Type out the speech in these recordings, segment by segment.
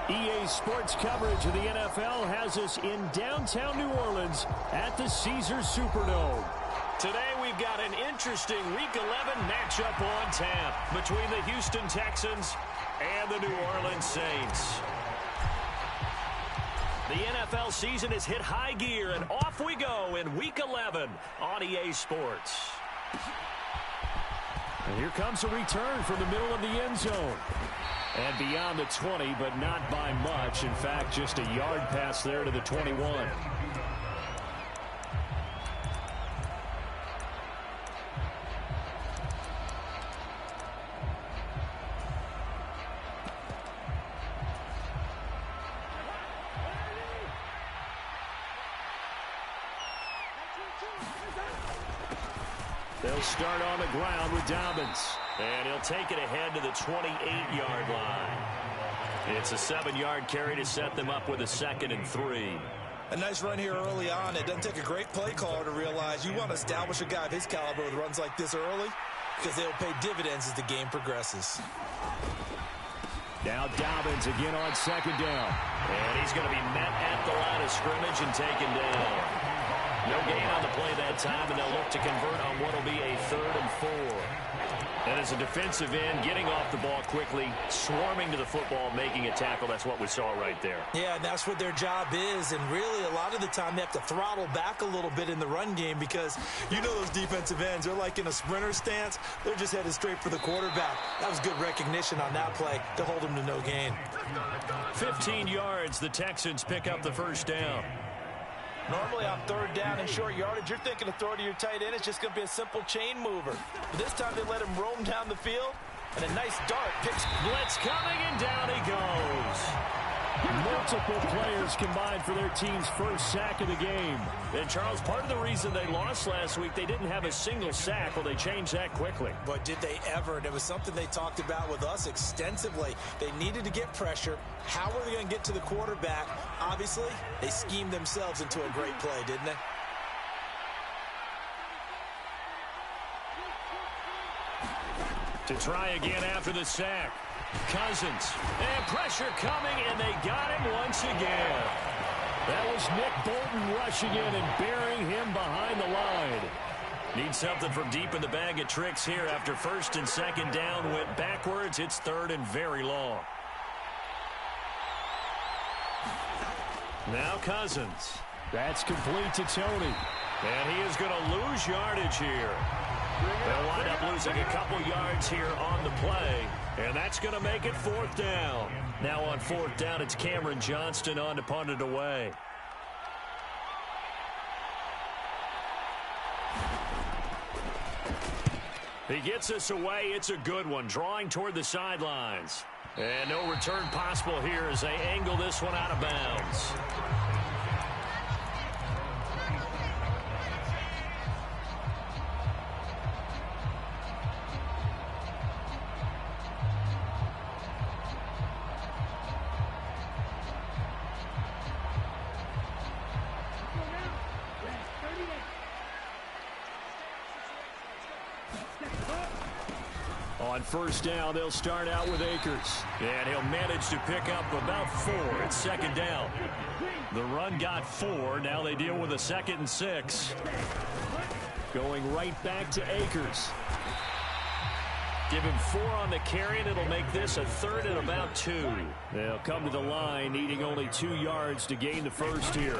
EA Sports coverage of the NFL has us in downtown New Orleans at the Caesars Superdome. Today we've got an interesting Week 11 matchup on tap between the Houston Texans and the New Orleans Saints. The NFL season has hit high gear, and off we go in Week 11 on EA Sports. And here comes a return from the middle of the end zone. And beyond the 20, but not by much. In fact, just a yard pass there to the 21. They'll start on the ground with Dobbins. And he'll take it ahead to the 28-yard line. It's a 7-yard carry to set them up with a 2nd and 3. A nice run here early on. It doesn't take a great play caller to realize you want to establish a guy of his caliber with runs like this early because they'll pay dividends as the game progresses. Now Dobbins again on 2nd down. And he's going to be met at the line of scrimmage and taken down. No gain on the play that time, and they'll look to convert on what will be a 3rd and 4. And as a defensive end, getting off the ball quickly, swarming to the football, making a tackle, that's what we saw right there. Yeah, and that's what their job is, and really a lot of the time they have to throttle back a little bit in the run game because you know those defensive ends, they're like in a sprinter stance. They're just headed straight for the quarterback. That was good recognition on that play to hold him to no gain. 15 yards, the Texans pick up the 1st down. Normally on 3rd down and short yardage, you're thinking of throw to your tight end. It's just going to be a simple chain mover. But this time they let him roam down the field, and a nice dart picks. Blitz coming, and down he goes. Multiple players combined for their team's 1st sack of the game. And, Charles, part of the reason they lost last week, they didn't have a single sack. Well, they changed that quickly. But did they ever? And it was something they talked about with us extensively. They needed to get pressure. How were they going to get to the quarterback? Obviously, they schemed themselves into a great play, didn't they? To try again after the sack. Cousins, and pressure coming, and they got him once again. That was Nick Bolton rushing in and burying him behind the line. Need something from deep in the bag of tricks here after 1st and 2nd down went backwards. It's 3rd and very long. Now Cousins. That's complete to Tony. And he is going to lose yardage here. They'll wind up losing a couple yards here on the play. And that's going to make it 4th down. Now on 4th down, it's Cameron Johnston on to punt it away. He gets us away. It's a good one. Drawing toward the sidelines. And no return possible here as they angle this one out of bounds. On 1st down, they'll start out with Akers. And he'll manage to pick up about 4 at 2nd down. The run got 4. Now they deal with a 2nd and 6. Going right back to Akers. Give him 4 on the carry, and it'll make this a 3rd and about 2. They'll come to the line, needing only 2 yards to gain the 1st here.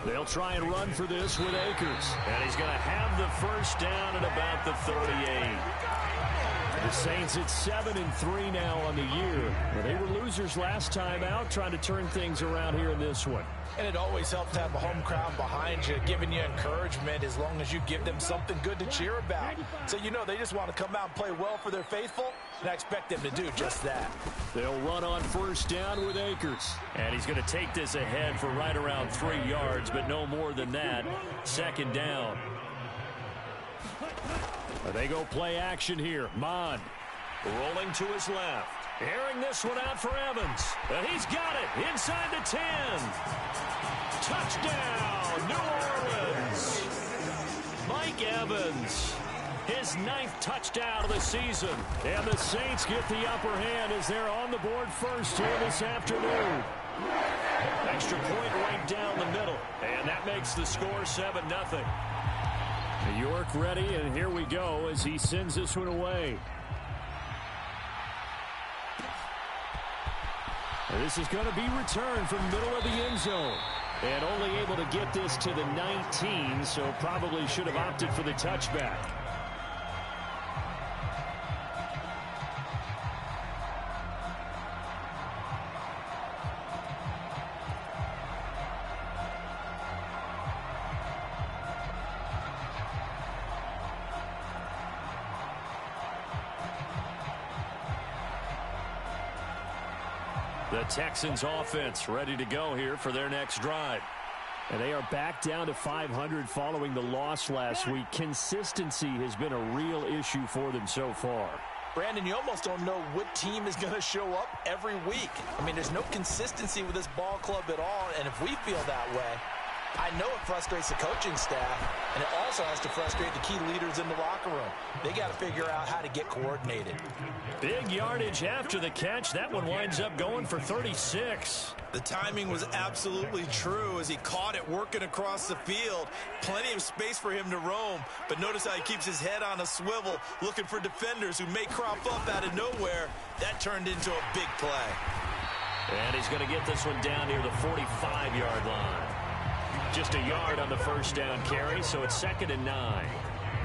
They'll try and run for this with Akers. And he's going to have the 1st down at about the 38. The Saints at 7-3 now on the year. Well, they were losers last time out, trying to turn things around here in this one. And it always helps to have a home crowd behind you, giving you encouragement as long as you give them something good to cheer about. So you know they just want to come out and play well for their faithful, and I expect them to do just that. They'll run on 1st down with Akers. And he's going to take this ahead for right around 3 yards, but no more than that. 2nd down. They go play action here. Mon rolling to his left. Airing this one out for Evans. And he's got it inside the 10. Touchdown, New Orleans. Mike Evans his 9th touchdown of the season. And the Saints get the upper hand as they're on the board first here this afternoon. Extra point right down the middle. And that makes the score 7-0. York ready, and here we go as he sends this one away. This is going to be returned from the middle of the end zone. And only able to get this to the 19, so probably should have opted for the touchback. The Texans offense ready to go here for their next drive. And they are back down to 500 following the loss last week. Consistency has been a real issue for them so far. Brandon, you almost don't know what team is going to show up every week. I mean, there's no consistency with this ball club at all, and if we feel that way, I know it frustrates the coaching staff, and it also has to frustrate the key leaders in the locker room. They got to figure out how to get coordinated. Big yardage after the catch. That one winds up going for 36. The timing was absolutely true as he caught it working across the field. Plenty of space for him to roam, but notice how he keeps his head on a swivel looking for defenders who may crop up out of nowhere. That turned into a big play. And he's going to get this one down near the 45-yard line. Just a yard on the first down carry, so it's 2nd and 9.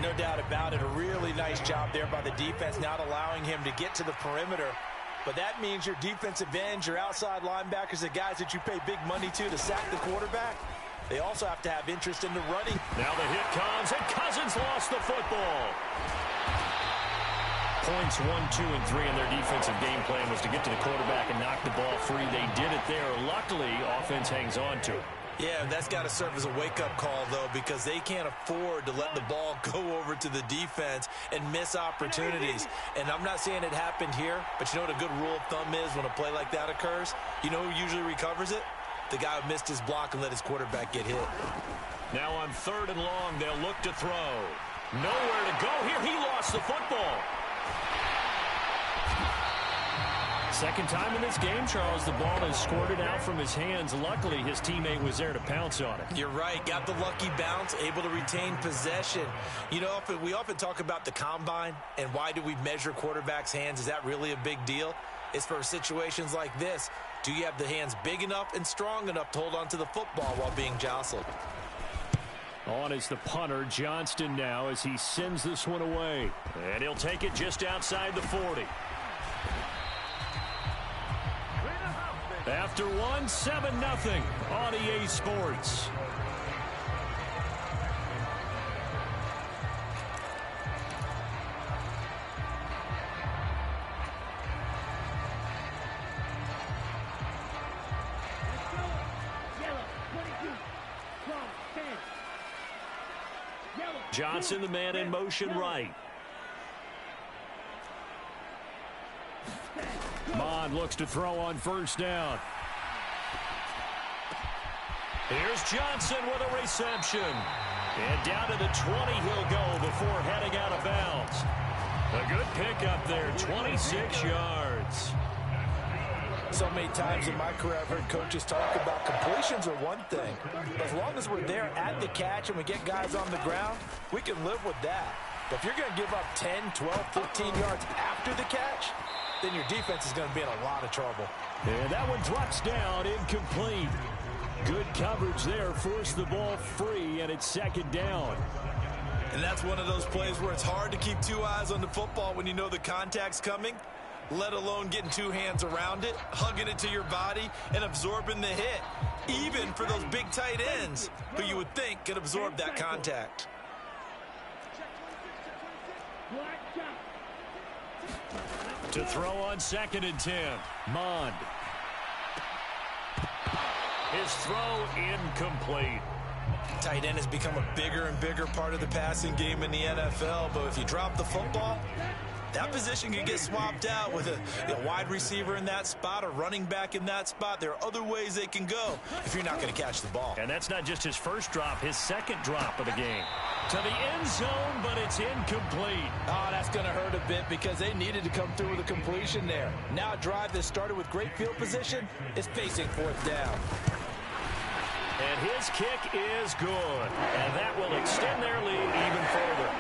No doubt about it. A really nice job there by the defense, not allowing him to get to the perimeter. But that means your defensive ends, your outside linebackers, the guys that you pay big money to sack the quarterback, they also have to have interest in the running. Now the hit comes, and Cousins lost the football. Points 1, 2, and 3 in their defensive game plan was to get to the quarterback and knock the ball free. They did it there. Luckily, offense hangs on to it. Yeah, that's got to serve as a wake-up call, though, because they can't afford to let the ball go over to the defense and miss opportunities. And I'm not saying it happened here, but you know what a good rule of thumb is when a play like that occurs? You know who usually recovers it? The guy who missed his block and let his quarterback get hit. Now on 3rd and long, they'll look to throw. Nowhere to go here. He lost the football. Second time in this game, Charles, the ball is squirted out from his hands. Luckily, his teammate was there to pounce on it. You're right. Got the lucky bounce, able to retain possession. You know, we often talk about the combine and why do we measure quarterbacks' hands. Is that really a big deal? It's for situations like this. Do you have the hands big enough and strong enough to hold on to the football while being jostled? On is the punter, Johnston, now as he sends this one away. And he'll take it just outside the 40. After 7-0 on EA Sports. Johnson, the man in motion right. Mond looks to throw on first down. Here's Johnson with a reception. And down to the 20 he'll go before heading out of bounds. A good pickup there, 26 yards. So many times in my career I've heard coaches talk about completions are one thing. But as long as we're there at the catch and we get guys on the ground, we can live with that. But if you're going to give up 10, 12, 15 yards after the catch, then your defense is going to be in a lot of trouble. And that one drops down, incomplete. Good coverage there, forced the ball free, and it's 2nd down. And that's one of those plays where it's hard to keep two eyes on the football when you know the contact's coming, let alone getting two hands around it, hugging it to your body, and absorbing the hit, even for those big tight ends who you would think could absorb that contact. To throw on 2nd and 10, Mond. His throw incomplete. Tight end has become a bigger and bigger part of the passing game in the NFL, but if you drop the football, That position can get swapped out with a wide receiver in that spot, a running back in that spot. There are other ways they can go if you're not going to catch the ball. And that's not just his first drop, his second drop of the game. To the end zone, but it's incomplete. Oh, that's going to hurt a bit because they needed to come through with a completion there. Now a drive that started with great field position is facing fourth down. And his kick is good. And that will extend their lead even further.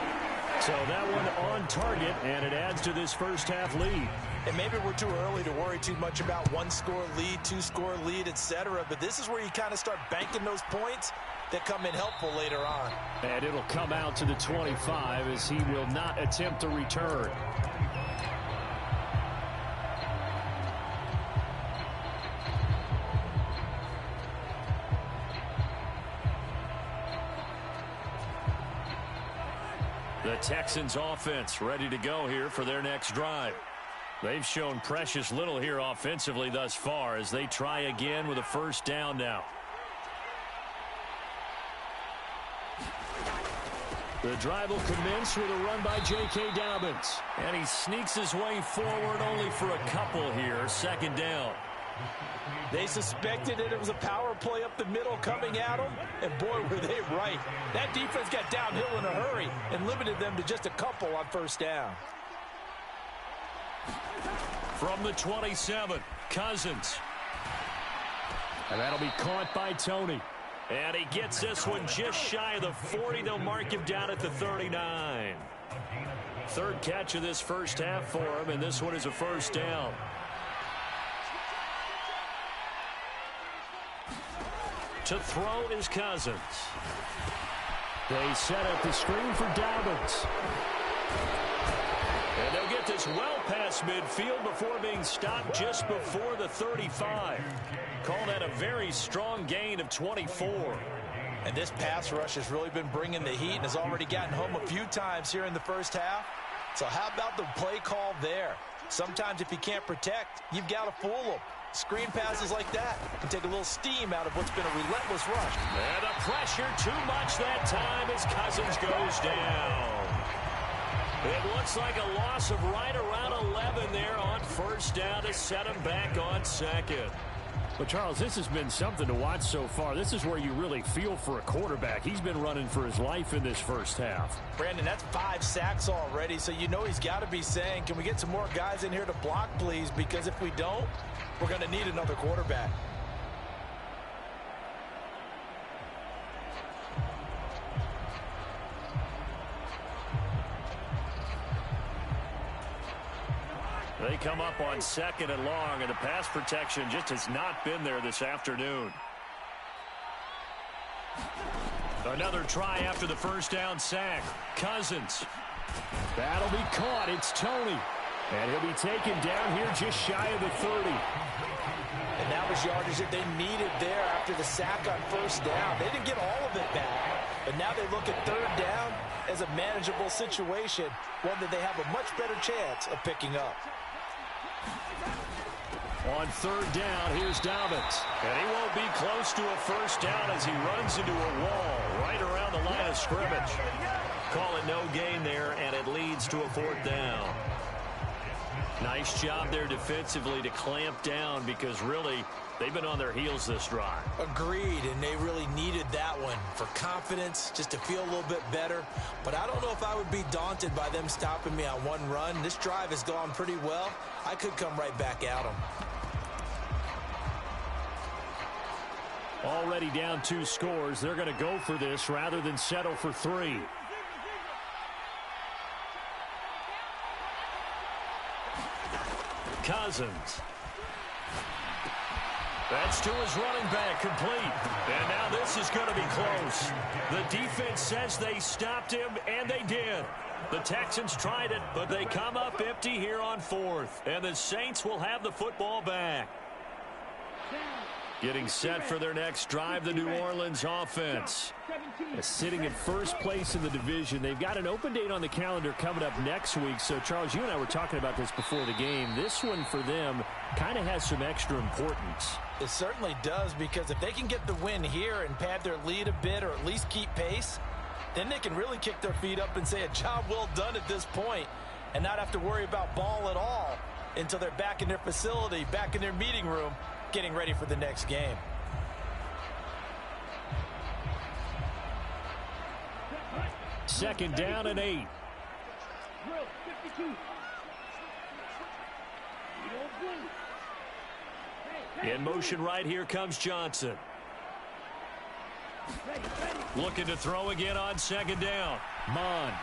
So that one on target, and it adds to this first half lead. And maybe we're too early to worry too much about one-score lead, two-score lead, etc. But this is where you kind of start banking those points that come in helpful later on. And it'll come out to the 25 as he will not attempt to return. The Texans offense ready to go here for their next drive. They've shown precious little here offensively thus far as they try again with a first down now. The drive will commence with a run by J.K. Dobbins. And he sneaks his way forward only for a couple here. Second down. They suspected that it was a power play up the middle coming at them, and boy, were they right. That defense got downhill in a hurry and limited them to just a couple on first down. From the 27, Cousins. And that'll be caught by Tony. And he gets this one just shy of the 40. They'll mark him down at the 39. Third catch of this first half for him, and this one is a first down. To throw is Cousins. They set up the screen for Dobbins. And they'll get this well past midfield before being stopped just before the 35. Call that a very strong gain of 24. And this pass rush has really been bringing the heat and has already gotten home a few times here in the first half. So how about the play call there? Sometimes if you can't protect, you've got to fool them. Screen passes like that can take a little steam out of what's been a relentless rush. And the pressure too much that time as Cousins goes down. It looks like a loss of right around 11 there on first down to set him back on second. But, Charles, this has been something to watch so far. This is where you really feel for a quarterback. He's been running for his life in this first half. Brandon, that's 5 sacks already, so you know he's got to be saying, can we get some more guys in here to block, please? Because if we don't, we're going to need another quarterback. They come up on second and long, and the pass protection just has not been there this afternoon. Another try after the first down sack. Cousins. That'll be caught. It's Tony. And he'll be taken down here just shy of the 30. And that was yardage that they needed there after the sack on first down. They didn't get all of it back, but now they look at third down as a manageable situation, one that they have a much better chance of picking up. On third down, here's Dobbins. And he won't be close to a first down as he runs into a wall right around the line of scrimmage. Call it no gain there, and it leads to a fourth down. Nice job there defensively to clamp down because really they've been on their heels this drive. Agreed, and they really needed that one for confidence, just to feel a little bit better. But I don't know if I would be daunted by them stopping me on one run. This drive has gone pretty well. I could come right back at them. Already down 2 scores. They're going to go for this rather than settle for 3. Cousins. That's to his running back, complete. And now this is going to be close. The defense says they stopped him, and they did. The Texans tried it, but they come up empty here on fourth. And the Saints will have the football back. Getting set for their next drive, the New Orleans offense. Sitting in first place in the division. They've got an open date on the calendar coming up next week. So, Charles, you and I were talking about this before the game. This one for them kind of has some extra importance. It certainly does, because if they can get the win here and pad their lead a bit or at least keep pace, then they can really kick their feet up and say a job well done at this point. and not have to worry about ball at all until they're back in their facility, back in their meeting room, getting ready for the next game. Second down and 8. In motion right here comes Johnson. Looking to throw again on second down. Mond.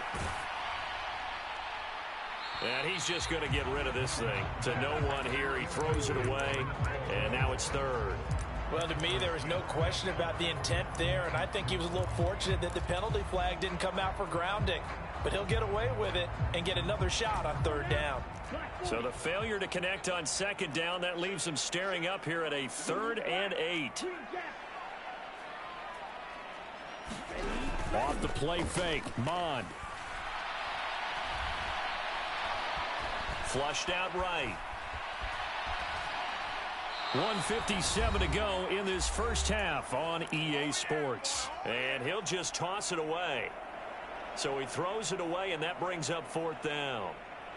And he's just going to get rid of this thing. To no one here. He throws it away. And now it's third. Well, to me, there was no question about the intent there. And I think he was a little fortunate that the penalty flag didn't come out for grounding. But he'll get away with it and get another shot on third down. So the failure to connect on second down, that leaves him staring up here at a 3rd and 8. Off the play fake, Mond. Flushed out right. 1:57 to go in this first half on EA Sports. And he'll just toss it away. So he throws it away, and that brings up 4th down.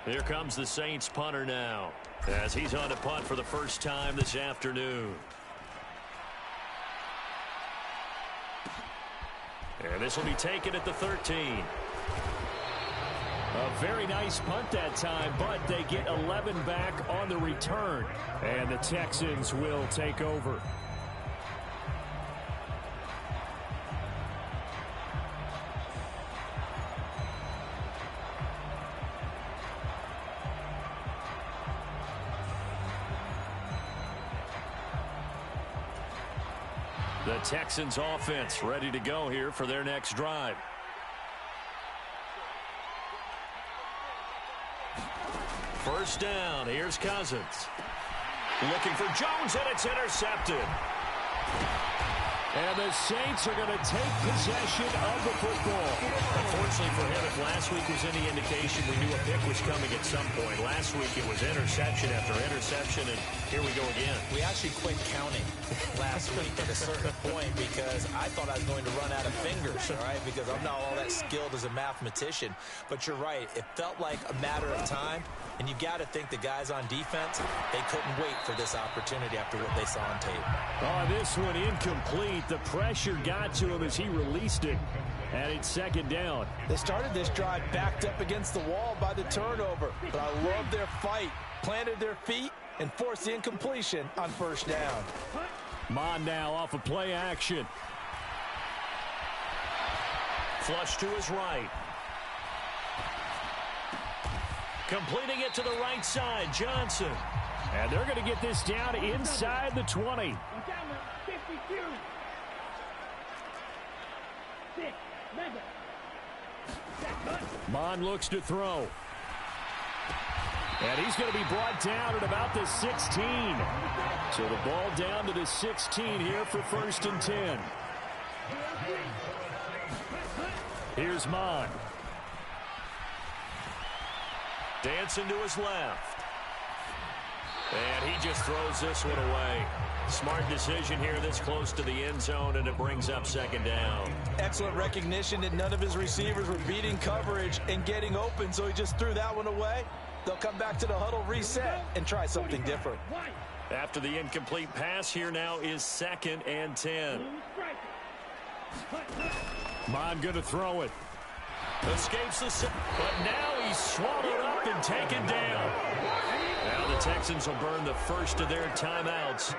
Here comes the Saints punter now, as he's on to punt for the first time this afternoon. And this will be taken at the 13. A very nice punt that time, but they get 11 back on the return. And the Texans will take over. The Texans offense ready to go here for their next drive. First down. Here's Cousins. Looking for Jones, and it's intercepted. And the Saints are going to take possession of the football. Unfortunately for him, if last week was any indication, we knew a pick was coming at some point. Last week it was interception after interception, and here we go again. We actually quit counting last week at a certain point because I thought I was going to run out of fingers, all right, because I'm not all that skilled as a mathematician. But you're right. It felt like a matter of time, and you got to think the guys on defense, they couldn't wait for this opportunity after what they saw on tape. Oh, this one incomplete. The pressure got to him as he released it. And it's second down. They started this drive backed up against the wall by the turnover. But I love their fight. Planted their feet and forced the incompletion on first down. Mond now off of play action. Flush to his right. Completing it to the right side, Johnson. And they're going to get this down inside the 20. Mond looks to throw. And he's going to be brought down at about the 16. So the ball down to the 16 here for 1st and 10. Here's Mond. Dancing to his left. And he just throws this one away. Smart decision here this close to the end zone, and it brings up second down. Excellent recognition that none of his receivers were beating coverage and getting open, so he just threw that one away. They'll come back to the huddle, reset, and try something different. After the incomplete pass, here now is 2nd and 10. Mond going to throw it. Escapes the set, but now he's swallowed up and taken down. Now the Texans will burn the first of their timeouts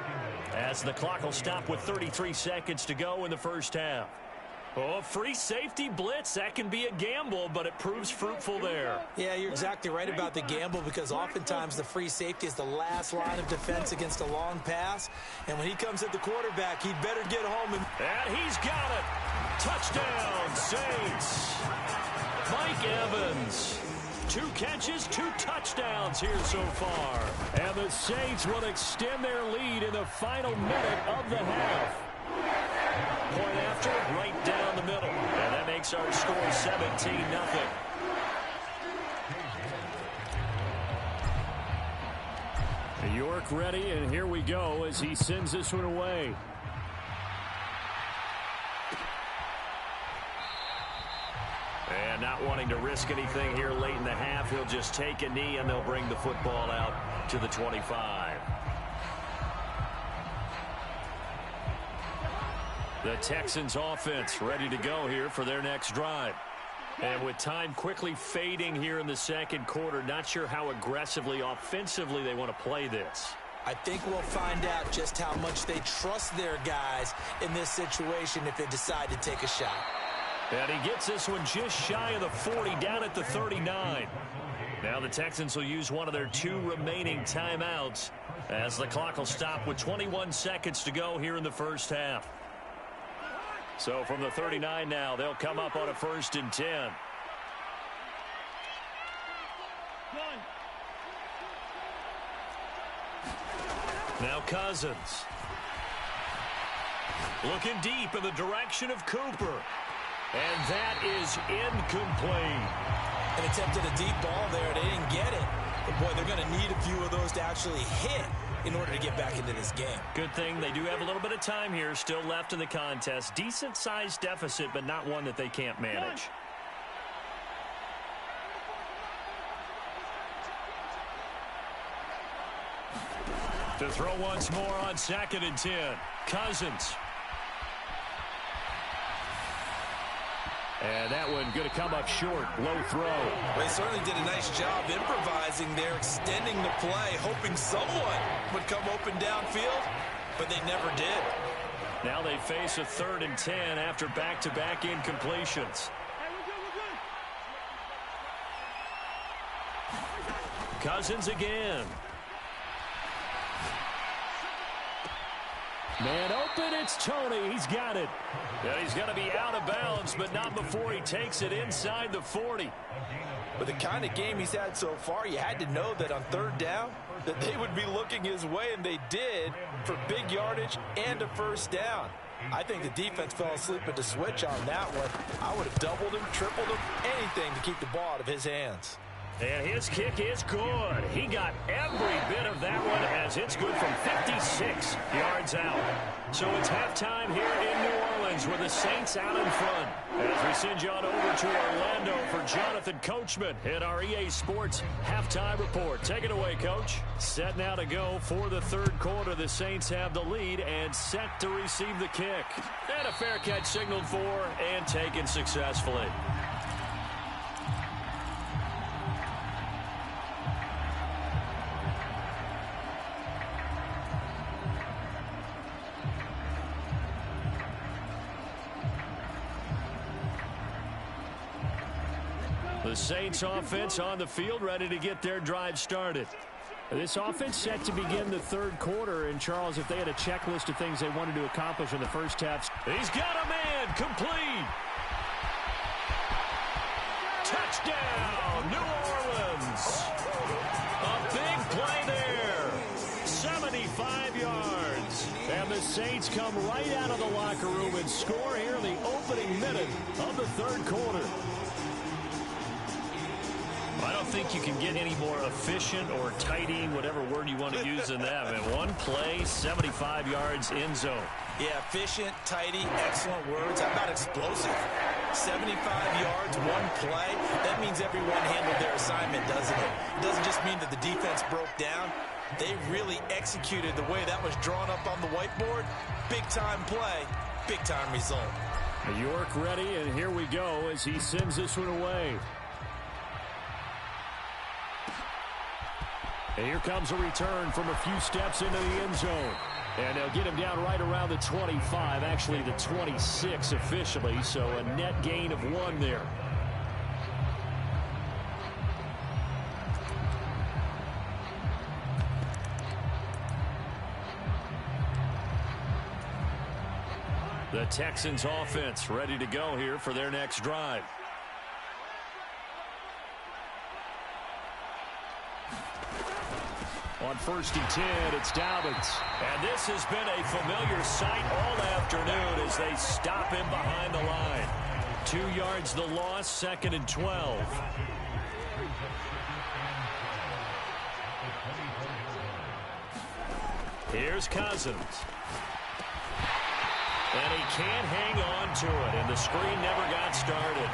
as the clock will stop with 33 seconds to go in the first half. Oh, free safety blitz, that can be a gamble, but it proves fruitful there. Yeah, you're exactly right about the gamble because oftentimes the free safety is the last line of defense against a long pass. And when he comes at the quarterback, he'd better get home. And he's got it. Touchdown, Saints. Mike Evans. 2 catches, 2 touchdowns here so far. And the Saints will extend their lead in the final minute of the half. Point after, right down the middle. And that makes our score 17-0. York ready, and here we go as he sends this one away. And not wanting to risk anything here late in the half, he'll just take a knee, and they'll bring the football out to the 25. The Texans offense ready to go here for their next drive. And with time quickly fading here in the second quarter, not sure how aggressively, offensively they want to play this. I think we'll find out just how much they trust their guys in this situation if they decide to take a shot. And he gets this one just shy of the 40, down at the 39. Now the Texans will use one of their 2 remaining timeouts as the clock will stop with 21 seconds to go here in the first half. So from the 39 now, they'll come up on a 1st and 10. Now Cousins. Looking deep in the direction of Cooper. And that is incomplete. An attempt at a deep ball there. They didn't get it. But, boy, they're going to need a few of those to actually hit in order to get back into this game. Good thing they do have a little bit of time here still left in the contest. Decent-sized deficit, but not one that they can't manage. To throw once more on 2nd and 10. Cousins. And that one going to come up short. Low throw. They certainly did a nice job improvising there, extending the play, hoping someone would come open downfield, but they never did. Now they face a 3rd and 10 after back-to-back incompletions. Cousins again. Man open, it's Tony. He's got it. And he's going to be out of bounds, but not before he takes it inside the 40. With the kind of game he's had so far, you had to know that on 3rd down, that they would be looking his way, and they did, for big yardage and a 1st down. I think the defense fell asleep at the switch on that one. I would have doubled him, tripled him, anything to keep the ball out of his hands. And his kick is good. He got every bit of that one as it's good from 56 yards out. So it's halftime here in New Orleans with the Saints out in front. As we send you on over to Orlando for Jonathan Coachman in our EA Sports Halftime Report. Take it away, Coach. Set now to go for the 3rd quarter. The Saints have the lead and set to receive the kick. And a fair catch signaled for and taken successfully. The Saints offense on the field ready to get their drive started. This offense set to begin the 3rd quarter. And, Charles, if they had a checklist of things they wanted to accomplish in the first half. He's got a man complete. Touchdown, New Orleans. A big play there. 75 yards. And the Saints come right out of the locker room and score here in the opening minute of the 3rd quarter. I don't think you can get any more efficient or tidy, whatever word you want to use than that. I mean, one play, 75 yards, end zone. Yeah, efficient, tidy, excellent words. How about explosive? 75 yards, one play. That means everyone handled their assignment, doesn't it? It doesn't just mean that the defense broke down. They really executed the way that was drawn up on the whiteboard. Big-time play, big-time result. York ready, and here we go as he sends this one away. And here comes a return from a few steps into the end zone. And they'll get him down right around the 25, actually the 26 officially, so a net gain of 1 there. The Texans offense ready to go here for their next drive. On 1st and 10, it's Dobbins. And this has been a familiar sight all afternoon as they stop him behind the line. 2 yards the loss, 2nd and 12. Here's Cousins. And he can't hang on to it, and the screen never got started.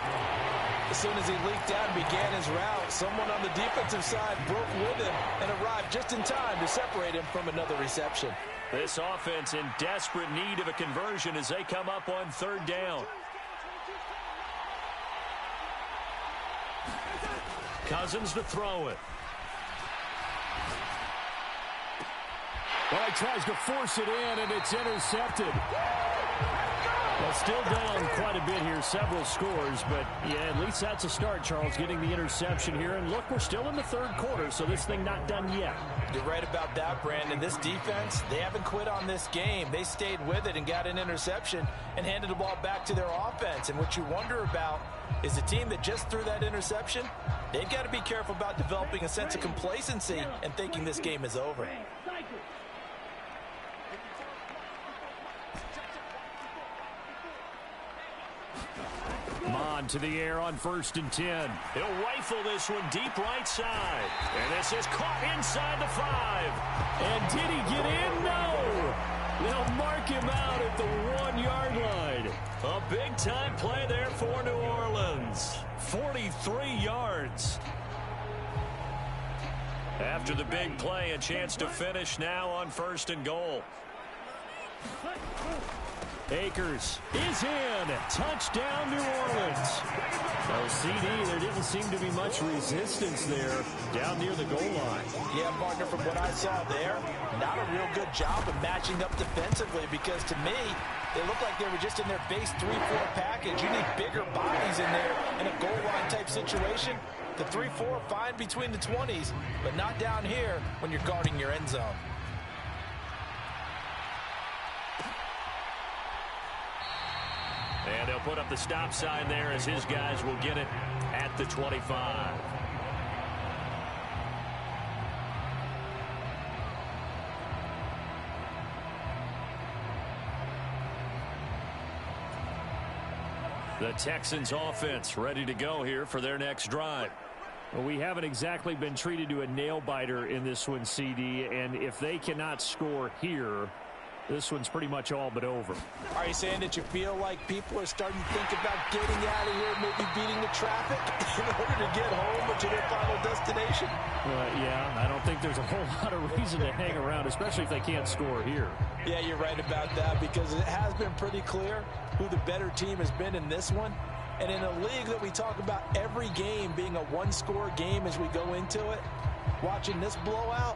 As soon as he leaked out and began his route, someone on the defensive side broke with him and arrived just in time to separate him from another reception. This offense in desperate need of a conversion as they come up on third down. Cousins to throw it. Well, he tries to force it in, and it's intercepted. Well, still down quite a bit here, several scores, but yeah, at least that's a start, Charles, getting the interception here. And look, we're still in the third quarter, so this thing not done yet. You're right about that, Brandon. This defense, they haven't quit on this game. They stayed with it and got an interception and handed the ball back to their offense. And what you wonder about is the team that just threw that interception, they've got to be careful about developing a sense of complacency and thinking this game is over. Mon to the air on 1st and 10. He'll rifle this one deep right side. And this is caught inside the 5. And did he get in? No! They'll mark him out at the 1-yard line. A big-time play there for New Orleans. 43 yards. After the big play, a chance to finish now on 1st and goal. Akers is in. Touchdown, New Orleans. No CD. There didn't seem to be much resistance there down near the goal line. Yeah, partner, from what I saw there, not a real good job of matching up defensively because to me, they look like they were just in their base 3-4 package. You need bigger bodies in there in a goal line type situation. The 3-4 fine between the 20s, but not down here when you're guarding your end zone. And they'll put up the stop sign there as his guys will get it at the 25. The Texans offense ready to go here for their next drive. Well, we haven't exactly been treated to a nail-biter in this one, CD, and if they cannot score here, this one's pretty much all but over. Are you saying that you feel like people are starting to think about getting out of here, maybe beating the traffic in order to get home to their final destination? Yeah, I don't think there's a whole lot of reason to hang around, especially if they can't score here. Yeah, you're right about that because it has been pretty clear who the better team has been in this one. And in a league that we talk about every game being a one-score game as we go into it, watching this blowout,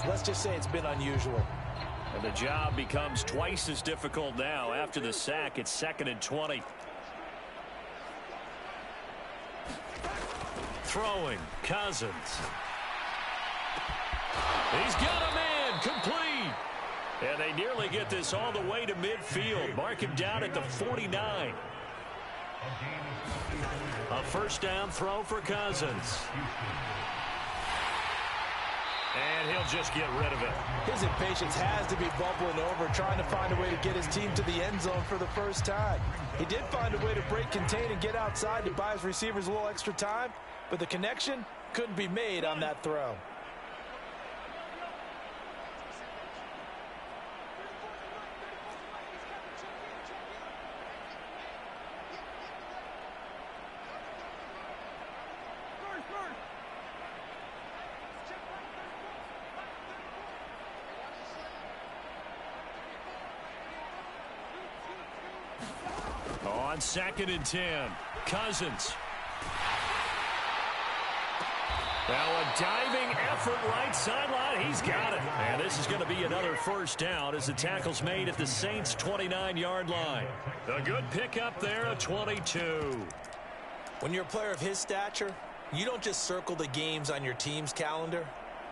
let's just say it's been unusual. And the job becomes twice as difficult now. After the sack, it's 2nd and 20. Throwing, Cousins. He's got a man, complete. And they nearly get this all the way to midfield. Mark him down at the 49. A first down throw for Cousins. And he'll just get rid of it. His impatience has to be bubbling over, trying to find a way to get his team to the end zone for the first time. He did find a way to break contain and get outside to buy his receivers a little extra time, but the connection couldn't be made on that throw. On 2nd and 10, Cousins. Now a diving effort right sideline. He's got it. And this is going to be another first down as the tackle's made at the Saints' 29-yard line. A good pickup there, a 22. When you're a player of his stature, you don't just circle the games on your team's calendar.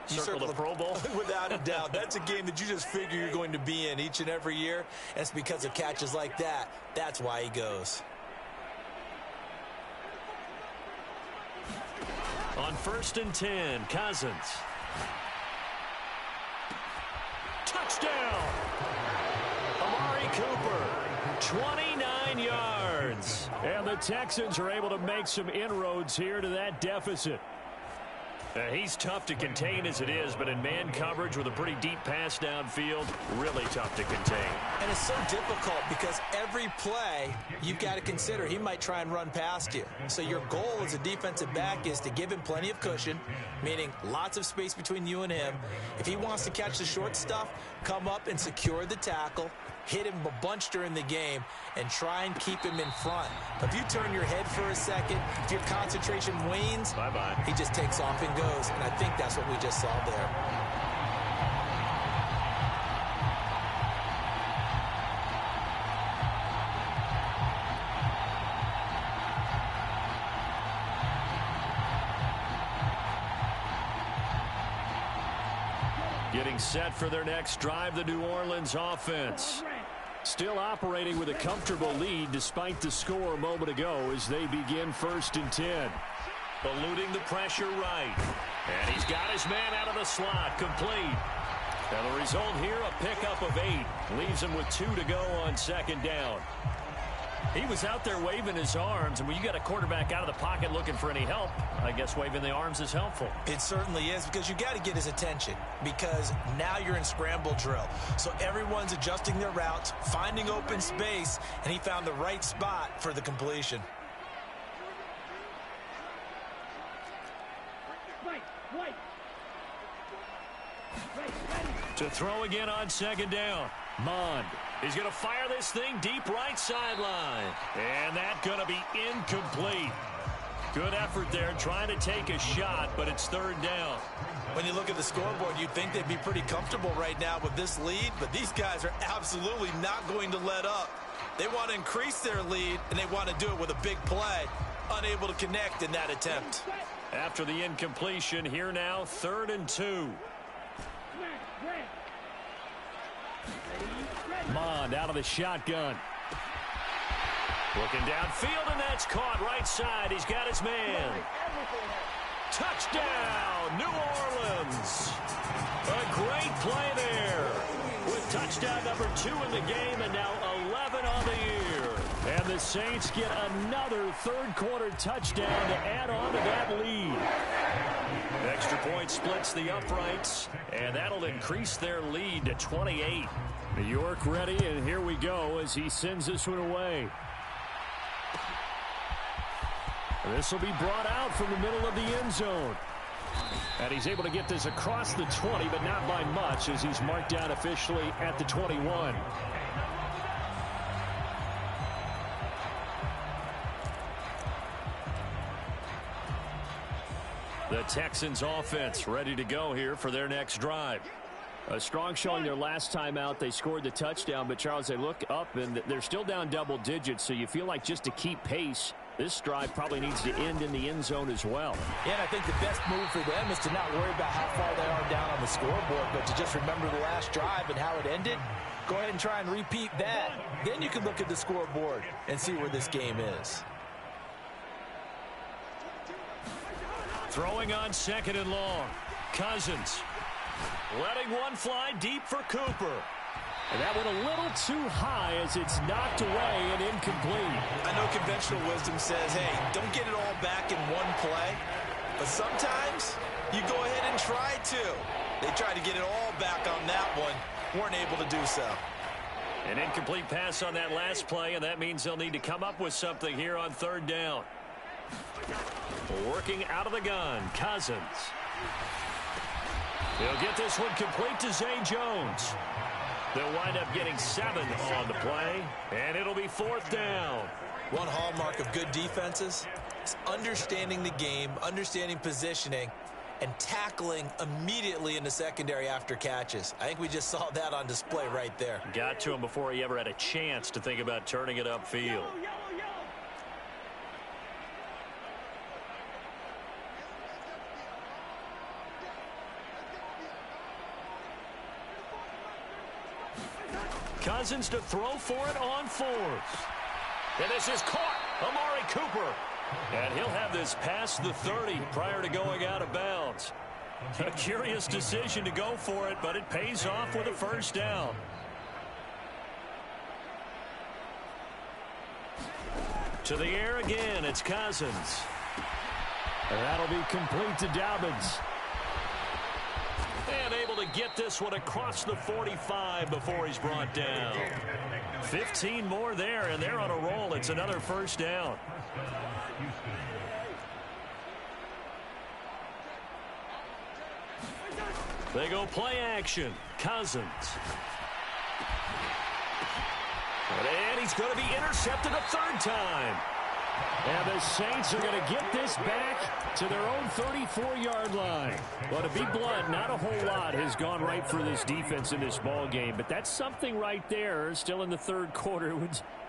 You circle the Pro Bowl? Without a doubt. That's a game that you just figure you're going to be in each and every year. And it's because of catches like that. That's why he goes. On 1st and 10, Cousins. Touchdown! Amari Cooper, 29 yards. And the Texans are able to make some inroads here to that deficit. He's tough to contain as it is, but in man coverage with a pretty deep pass downfield, really tough to contain. And it's so difficult because every play you've got to consider he might try and run past you. So your goal as a defensive back is to give him plenty of cushion, meaning lots of space between you and him. If he wants to catch the short stuff, come up and secure the tackle, hit him a bunch during the game, and try and keep him in front. But if you turn your head for a second, if your concentration wanes, bye-bye. He just takes off and goes, and I think that's what we just saw there. Getting set for their next drive, the New Orleans offense. Still operating with a comfortable lead despite the score a moment ago as they begin 1st and 10. Eluding the pressure right. And he's got his man out of the slot, complete. And the result here, a pickup of 8. Leaves him with 2 to go on 2nd down. He was out there waving his arms, and when you got a quarterback out of the pocket looking for any help, I guess waving the arms is helpful. It certainly is, because you got to get his attention, because now you're in scramble drill. So everyone's adjusting their routes, finding open space, and he found the right spot for the completion. To throw again on 2nd down. Mond. He's going to fire this thing deep right sideline. And that's going to be incomplete. Good effort there trying to take a shot, but it's 3rd down. When you look at the scoreboard, you'd think they'd be pretty comfortable right now with this lead, but these guys are absolutely not going to let up. They want to increase their lead, and they want to do it with a big play. Unable to connect in that attempt. After the incompletion, here now, 3rd and 2. Mond out of the shotgun. Looking downfield, and that's caught right side. He's got his man. Touchdown, New Orleans. A great play there. With touchdown number 2 in the game, and now 11 on the year. And the Saints get another 3rd quarter touchdown to add on to that lead. Extra point splits the uprights, and that'll increase their lead to 28. New York ready, and here we go as he sends this one away. This will be brought out from the middle of the end zone. And he's able to get this across the 20, but not by much, as he's marked down officially at the 21. The Texans offense ready to go here for their next drive. A strong showing their last time out. They scored the touchdown, but Charles, they look up and they're still down double digits, so you feel like just to keep pace, this drive probably needs to end in the end zone as well. Yeah, and I think the best move for them is to not worry about how far they are down on the scoreboard, but to just remember the last drive and how it ended. Go ahead and try and repeat that. Then you can look at the scoreboard and see where this game is. Throwing on 2nd and long. Cousins. Letting one fly deep for Cooper. And that went a little too high as it's knocked away and incomplete. I know conventional wisdom says, hey, don't get it all back in one play. But sometimes you go ahead and try to. They tried to get it all back on that one. Weren't able to do so. An incomplete pass on that last play, and that means they'll need to come up with something here on 3rd down. Working out of the gun, Cousins. He'll get this one complete to Zay Jones. They'll wind up getting 7 on the play, and it'll be 4th down. One hallmark of good defenses is understanding the game, understanding positioning, and tackling immediately in the secondary after catches. I think we just saw that on display right there. Got to him before he ever had a chance to think about turning it upfield. Cousins to throw for it on 4th. And this is caught. Amari Cooper. And he'll have this past the 30 prior to going out of bounds. A curious decision to go for it, but it pays off with a 1st down. To the air again, it's Cousins. And that'll be complete to Dobbins. And able to get this one across the 45 before he's brought down. 15 more there, and they're on a roll. It's another first down. They go play action. Cousins. And he's going to be intercepted a third time. And the Saints are going to get this back to their own 34-yard line. Well, to be blunt, not a whole lot has gone right for this defense in this ball game, but that's something right there. Still in the third quarter,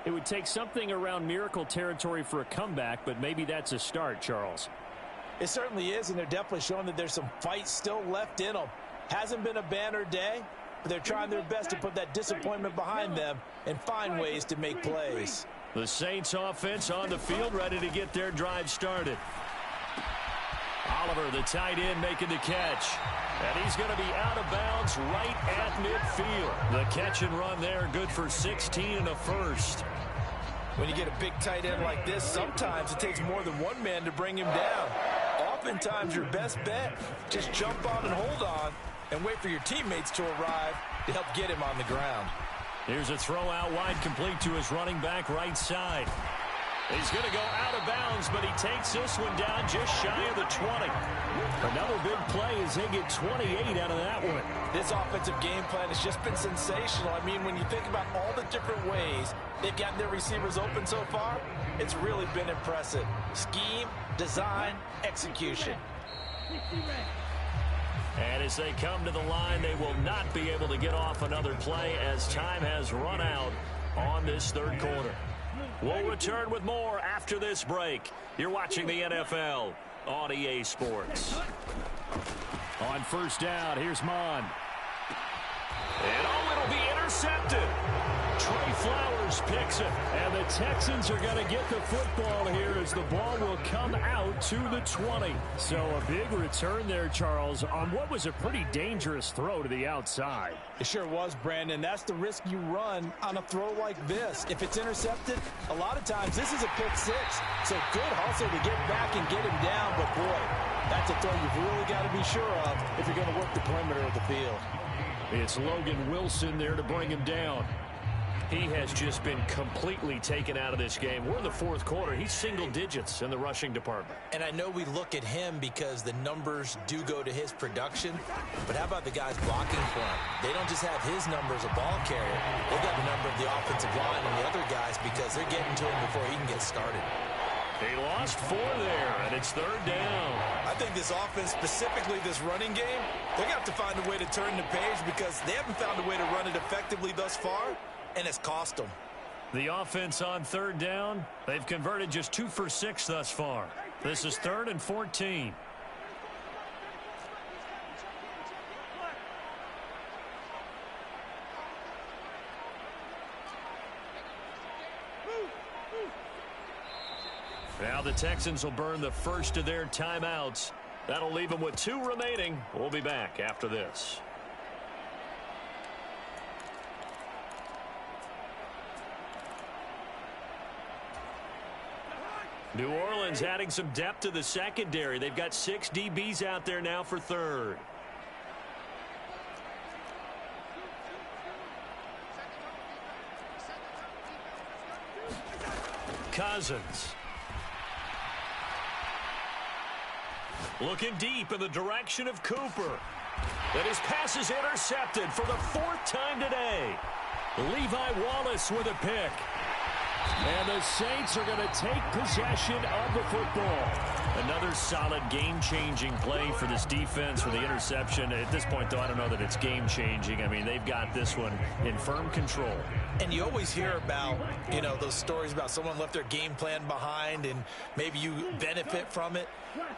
it would take something around miracle territory for a comeback, but maybe that's a start, Charles. It certainly is, and they're definitely showing that there's some fight still left in them. Hasn't been a banner day, but they're trying their best to put that disappointment behind them and find ways to make plays. The Saints offense on the field, ready to get their drive started. Oliver, the tight end, making the catch. And he's going to be out of bounds right at midfield. The catch and run there, good for 16 and a first. When you get a big tight end like this, sometimes it takes more than one man to bring him down. Oftentimes, your best bet, just jump on and hold on and wait for your teammates to arrive to help get him on the ground. Here's a throw out wide, complete to his running back right side. He's going to go out of bounds, but he takes this one down just shy of the 20. Another big play as they get 28 out of that one. This offensive game plan has just been sensational. I mean, when you think about all the different ways they've gotten their receivers open so far, it's really been impressive. Scheme, design, execution. And as they come to the line, they will not be able to get off another play as time has run out on this third quarter. We'll return with more after this break. You're watching the NFL on EA Sports. On first down, here's Mon. And it'll be intercepted. Trey Flowers picks it. And the Texans are going to get the football here as the ball will come out to the 20. So a big return there, Charles, on what was a pretty dangerous throw to the outside. It sure was, Brandon. That's the risk you run on a throw like this. If it's intercepted, a lot of times this is a pick six. So good hustle to get back and get him down. But, boy, that's a throw you've really got to be sure of if you're going to work the perimeter of the field. It's Logan Wilson there to bring him down. He has just been completely taken out of this game. We're in the fourth quarter. He's single digits in the rushing department. And I know we look at him because the numbers do go to his production, but how about the guys blocking for him? They don't just have his number as a ball carrier. They've got the number of the offensive line and the other guys because they're getting to him before he can get started. He lost 4 there, and it's third down. I think this offense, specifically this running game, they're going to have to find a way to turn the page because they haven't found a way to run it effectively thus far, and it's cost them. The offense on third down, they've converted just 2 for 6 thus far. This is 3rd and 14. Now the Texans will burn the first of their timeouts. That'll leave them with 2 remaining. We'll be back after this. New Orleans adding some depth to the secondary. They've got 6 DBs out there now for third. Cousins. Looking deep in the direction of Cooper. But his pass is intercepted for the 4th time today. Levi Wallace with a pick. And the Saints are going to take possession of the football. Another solid game-changing play for this defense with the interception. At this point, though, I don't know that it's game-changing. I mean, they've got this one in firm control. And you always hear about, you know, those stories about someone left their game plan behind and maybe you benefit from it.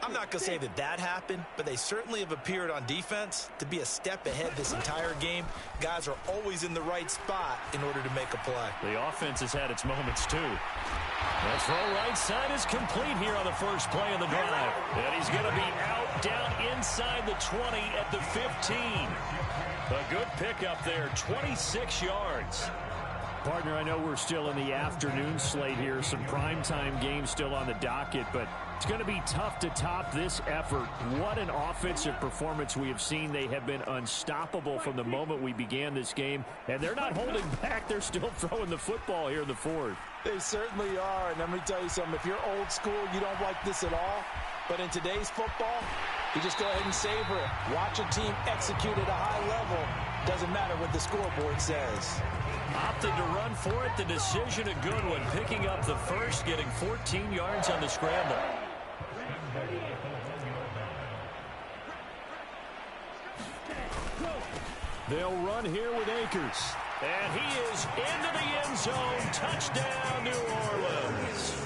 I'm not going to say that that happened, but they certainly have appeared on defense to be a step ahead this entire game. Guys are always in the right spot in order to make a play. The offense has had its moments, too. That throw right side is complete here on the first play of the drive. And he's going to be out down inside the 20 at the 15. A good pickup there, 26 yards. Partner, I know we're still in the afternoon slate here. Some primetime games still on the docket, but it's going to be tough to top this effort. What an offensive performance we have seen. They have been unstoppable from the moment we began this game, and they're not holding back. They're still throwing the football here in the fourth. They certainly are, and let me tell you something. If you're old school, you don't like this at all. But in today's football, you just go ahead and savor it. Watch a team execute at a high level. Doesn't matter what the scoreboard says. Opted to run for it. The decision a good one. Picking up the first, getting 14 yards on the scramble. They'll run here with Akers. And he is into the end zone. Touchdown, New Orleans.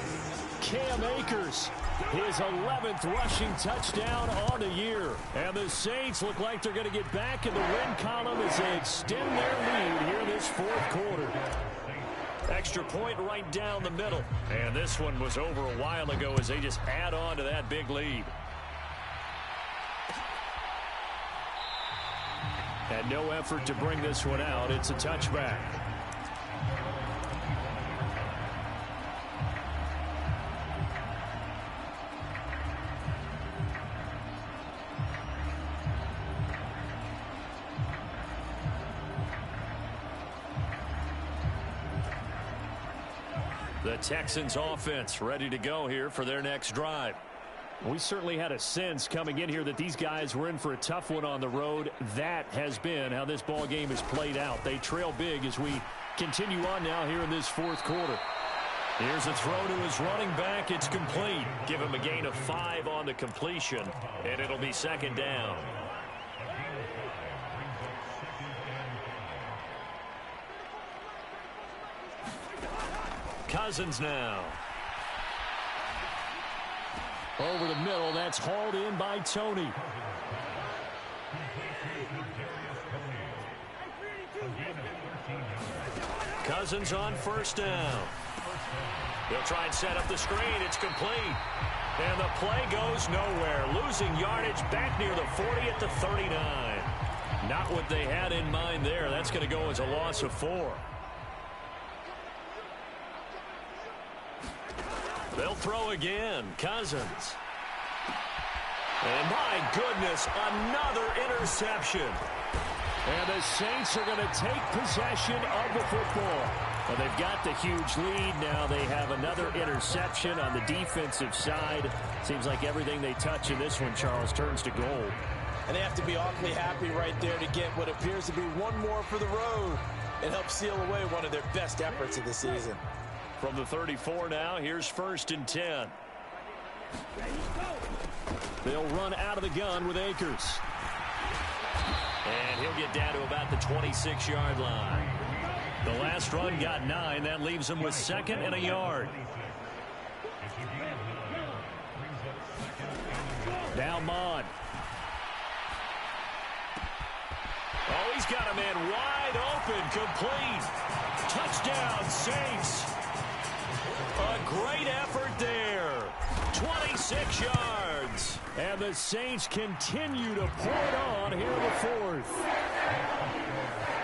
Cam Akers, his 11th rushing touchdown on the year. And the Saints look like they're going to get back in the win column as they extend their lead here this fourth quarter. Extra point right down the middle. And this one was over a while ago as they just add on to that big lead. And no effort to bring this one out. It's a touchback. The Texans offense ready to go here for their next drive. We certainly had a sense coming in here that these guys were in for a tough one on the road. That has been how this ball game has played out. They trail big as we continue on now here in this fourth quarter. Here's a throw to his running back. It's complete. Give him a gain of 5 on the completion, and it'll be second down. Cousins now. Over the middle, that's hauled in by Tony. Cousins on first down. They'll try and set up the screen. It's complete. And the play goes nowhere. Losing yardage back near the 40 at the 39. Not what they had in mind there. That's going to go as a loss of 4. They'll throw again. Cousins. And my goodness, another interception. And the Saints are going to take possession of the football. Well, they've got the huge lead. Now they have another interception on the defensive side. Seems like everything they touch in this one, Charles, turns to gold. And they have to be awfully happy right there to get what appears to be one more for the road. It helps seal away one of their best efforts of the season. From the 34 now, here's 1st and 10. They'll run out of the gun with Akers. And he'll get down to about the 26-yard line. The last run got 9. That leaves him with 2nd and a yard. Now Mod. Oh, he's got a man wide open, complete. Touchdown, Saints. A great effort there. 26 yards. And the Saints continue to pour it on here in the fourth.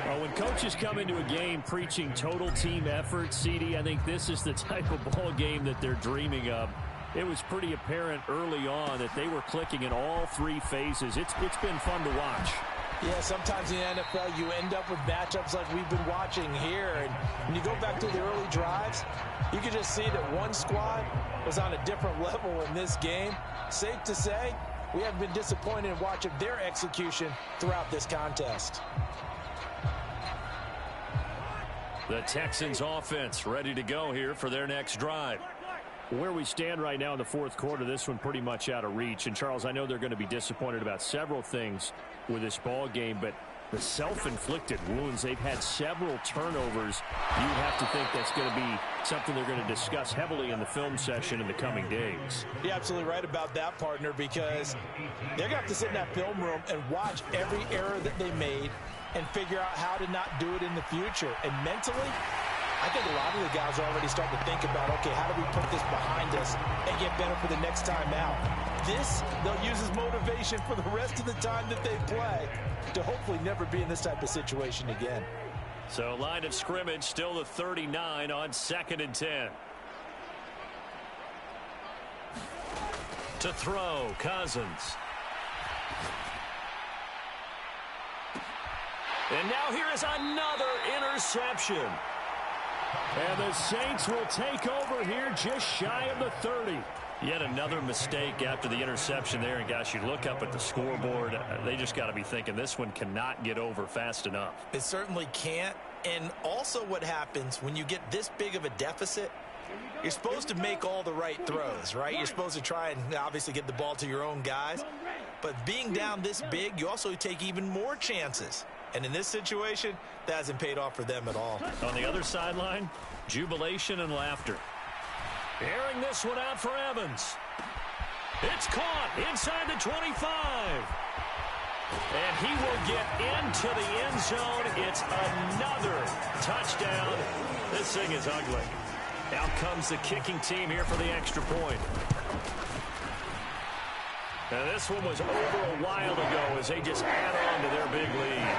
Well, when coaches come into a game preaching total team effort, CD, I think this is the type of ball game that they're dreaming of. It was pretty apparent early on that they were clicking in all 3 phases. It's been fun to watch. Yeah, sometimes in the NFL you end up with matchups like we've been watching here. And when you go back to the early drives, you can just see that one squad was on a different level in this game. Safe to say, we haven't been disappointed in watching their execution throughout this contest. The Texans offense ready to go here for their next drive. Where we stand right now in the fourth quarter, this one pretty much out of reach. And, Charles, I know they're going to be disappointed about several things with this ball game, but the self-inflicted wounds, they've had several turnovers. You have to think that's going to be something they're going to discuss heavily in the film session in the coming days. You're absolutely right about that, partner, because they're going to have to sit in that film room and watch every error that they made and figure out how to not do it in the future. And mentally, I think a lot of the guys are already starting to think about, okay, how do we put this behind us and get better for the next time out? This, they'll use as motivation for the rest of the time that they play to hopefully never be in this type of situation again. So line of scrimmage still the 39 on 2nd and 10. To throw, Cousins. And now here is another interception. And the Saints will take over here just shy of the 30. Yet another mistake after the interception there. And, gosh, you look up at the scoreboard. They just got to be thinking this one cannot get over fast enough. It certainly can't. And also what happens when you get this big of a deficit, you're supposed to make all the right throws, right? You're supposed to try and obviously get the ball to your own guys. But being down this big, you also take even more chances. And in this situation, that hasn't paid off for them at all. On the other sideline, jubilation and laughter. Airing this one out for Evans. It's caught inside the 25. And he will get into the end zone. It's another touchdown. This thing is ugly. Out comes the kicking team here for the extra point. Now this one was over a while ago as they just add on to their big lead.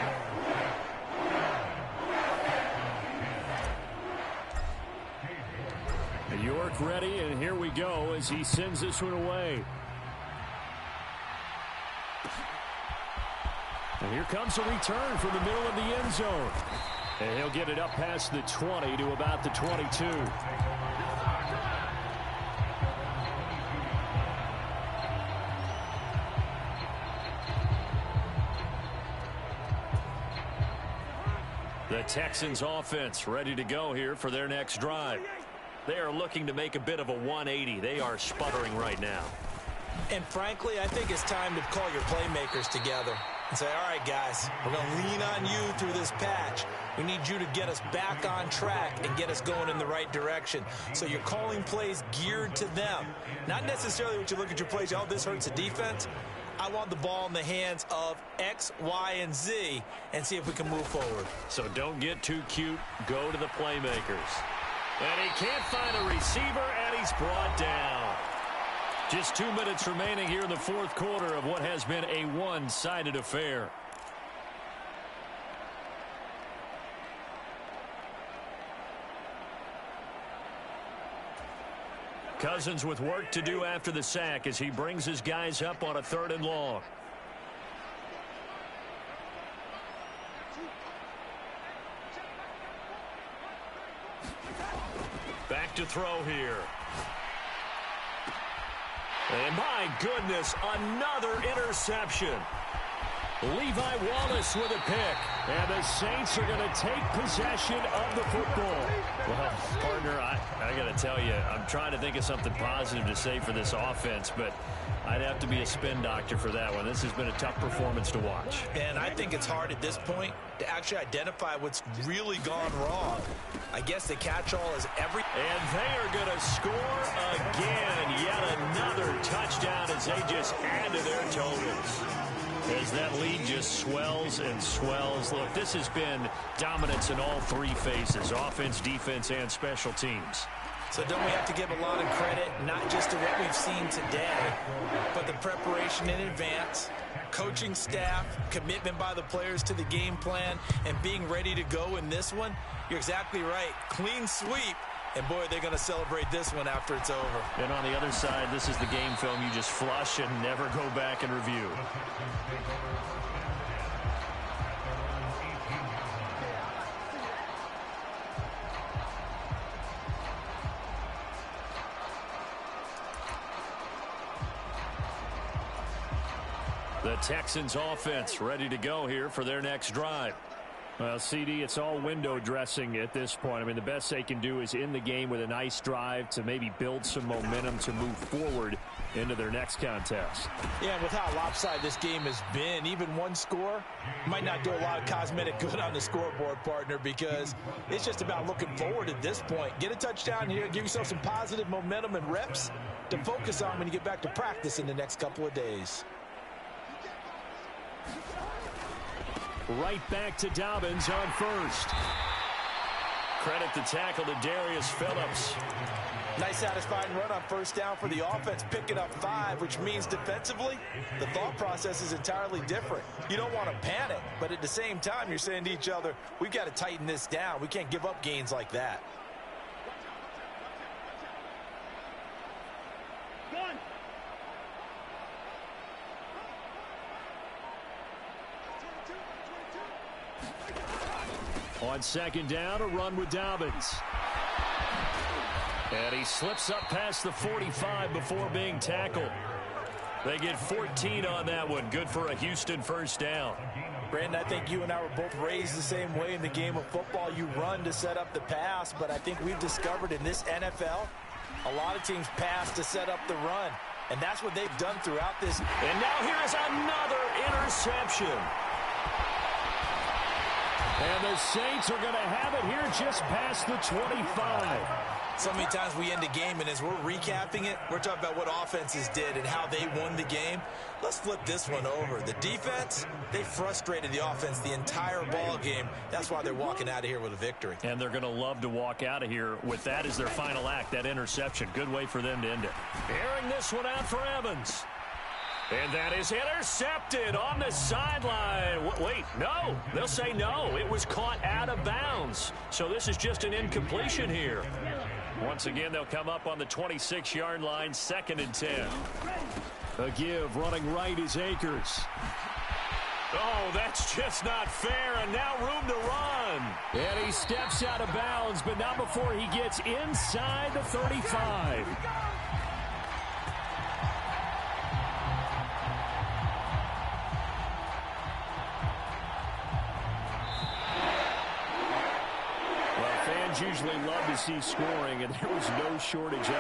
York ready, and here we go as he sends this one away. And here comes a return from the middle of the end zone. And he'll get it up past the 20 to about the 22. The Texans offense ready to go here for their next drive. They are looking to make a bit of a 180. They are sputtering right now. And frankly, I think it's time to call your playmakers together and say, all right, guys, we're going to lean on you through this patch. We need you to get us back on track and get us going in the right direction. So you're calling plays geared to them. Not necessarily what you look at your plays, oh, this hurts the defense. I want the ball in the hands of X, Y, and Z and see if we can move forward. So don't get too cute. Go to the playmakers. And he can't find a receiver, and he's brought down. Just 2 minutes remaining here in the fourth quarter of what has been a one-sided affair. Cousins with work to do after the sack as he brings his guys up on a 3rd and long. Back to throw here. And my goodness, another interception. Levi Wallace with a pick. And the Saints are going to take possession of the football. Well, partner, I got to tell you, I'm trying to think of something positive to say for this offense, but I'd have to be a spin doctor for that one. This has been a tough performance to watch. And I think it's hard at this point to actually identify what's really gone wrong. I guess the catch-all is every... And they are going to score again. Yet another touchdown as they just add to their totals. As that lead just swells and swells. Look, this has been dominance in all three phases, offense, defense, and special teams. So don't we have to give a lot of credit, not just to what we've seen today, but the preparation in advance, coaching staff, commitment by the players to the game plan, and being ready to go in this one? You're exactly right. Clean sweep. And, boy, they're going to celebrate this one after it's over. And on the other side, this is the game film you just flush and never go back and review. The Texans offense ready to go here for their next drive. Well, CD, it's all window dressing at this point. I mean, the best they can do is in the game with a nice drive to maybe build some momentum to move forward into their next contest. Yeah, with how lopsided this game has been, even one score might not do a lot of cosmetic good on the scoreboard, partner, because it's just about looking forward at this point. Get a touchdown here, give yourself some positive momentum and reps to focus on when you get back to practice in the next couple of days. Right back to Dobbins on first. Credit the tackle to Darius Phillips. Nice satisfying run on first down for the offense, picking up 5, which means defensively, the thought process is entirely different. You don't want to panic, but at the same time, you're saying to each other, we've got to tighten this down. We can't give up gains like that. On second down, a run with Dobbins. And he slips up past the 45 before being tackled. They get 14 on that one. Good for a Houston first down. Brandon, I think you and I were both raised the same way in the game of football. You run to set up the pass, but I think we've discovered in this NFL, a lot of teams pass to set up the run. And that's what they've done throughout this. And now here is another interception. And the Saints are going to have it here just past the 25. So many times we end a game, and as we're recapping it, we're talking about what offenses did and how they won the game. Let's flip this one over. The defense, they frustrated the offense the entire ball game. That's why they're walking out of here with a victory. And they're going to love to walk out of here with that as their final act, that interception. Good way for them to end it. Airing this one out for Evans. And that is intercepted on the sideline. Wait, no. They'll say no. It was caught out of bounds. So this is just an incompletion here. Once again, they'll come up on the 26-yard line, 2nd and 10. A give, running right is Akers. Oh, that's just not fair, and now room to run. And he steps out of bounds, but not before he gets inside the 35. Usually love to see scoring, and there was no shortage of it.